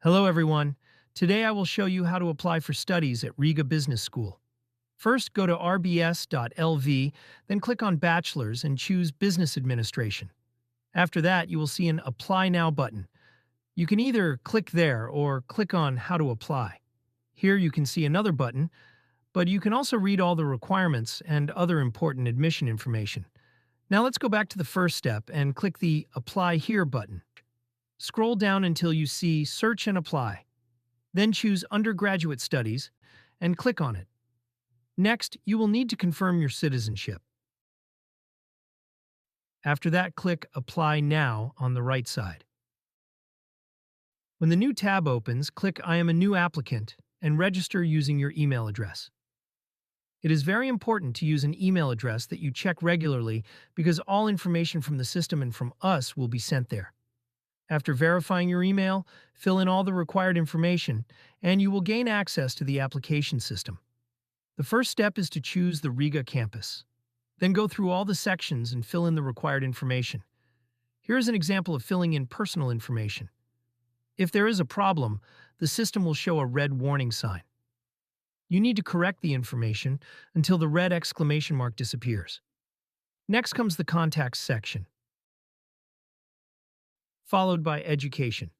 Hello everyone. Today I will show you how to apply for studies at Riga Business School. First, go to rbs.lv, then click on Bachelor's and choose Business Administration. After that, you will see an Apply Now button. You can either click there or click on How to Apply. Here you can see another button, but you can also read all the requirements and other important admission information. Now let's go back to the first step and click the Apply Here button. Scroll down until you see Search and Apply. Then choose Undergraduate Studies and click on it. Next, you will need to confirm your citizenship. After that, click Apply Now on the right side. When the new tab opens, click I am a new applicant and register using your email address. It is very important to use an email address that you check regularly because all information from the system and from us will be sent there. After verifying your email, fill in all the required information, and you will gain access to the application system. The first step is to choose the Riga campus. Then go through all the sections and fill in the required information. Here is an example of filling in personal information. If there is a problem, the system will show a red warning sign. You need to correct the information until the red exclamation mark disappears. Next comes the Contacts section, followed by Education.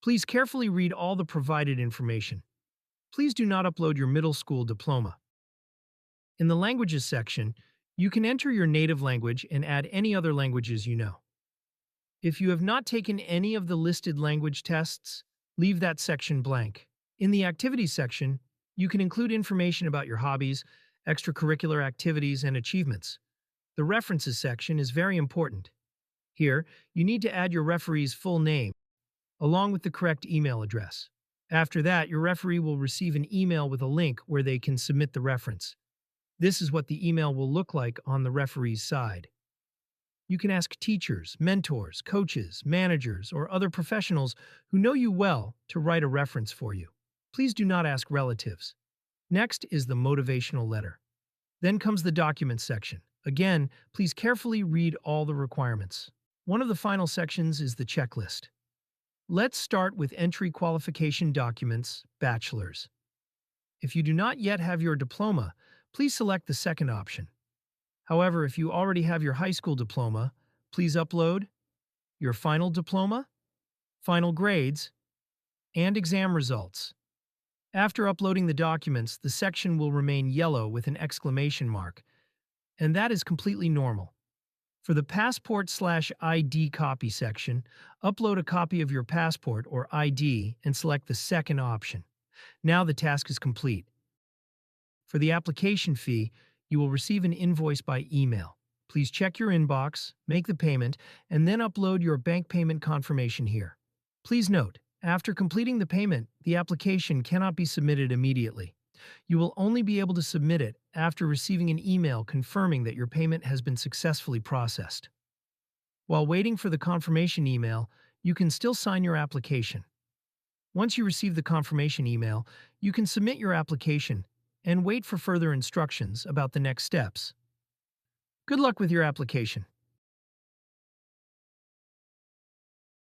Please carefully read all the provided information. Please do not upload your middle school diploma. In the Languages section, you can enter your native language and add any other languages you know. If you have not taken any of the listed language tests, leave that section blank. In the Activities section, you can include information about your hobbies, extracurricular activities, and achievements. The References section is very important. Here, you need to add your referee's full name, along with the correct email address. After that, your referee will receive an email with a link where they can submit the reference. This is what the email will look like on the referee's side. You can ask teachers, mentors, coaches, managers, or other professionals who know you well to write a reference for you. Please do not ask relatives. Next is the motivational letter. Then comes the Documents section. Again, please carefully read all the requirements. One of the final sections is the checklist. Let's start with Entry Qualification Documents, Bachelor's. If you do not yet have your diploma, please select the second option. However, if you already have your high school diploma, please upload your final diploma, final grades, and exam results. After uploading the documents, the section will remain yellow with an exclamation mark, and that is completely normal. For the Passport/ID copy section, upload a copy of your passport or ID and select the second option. Now the task is complete. For the application fee, you will receive an invoice by email. Please check your inbox, make the payment, and then upload your bank payment confirmation here. Please note, after completing the payment, the application cannot be submitted immediately. You will only be able to submit it after receiving an email confirming that your payment has been successfully processed. While waiting for the confirmation email, you can still sign your application. Once you receive the confirmation email, you can submit your application and wait for further instructions about the next steps. Good luck with your application.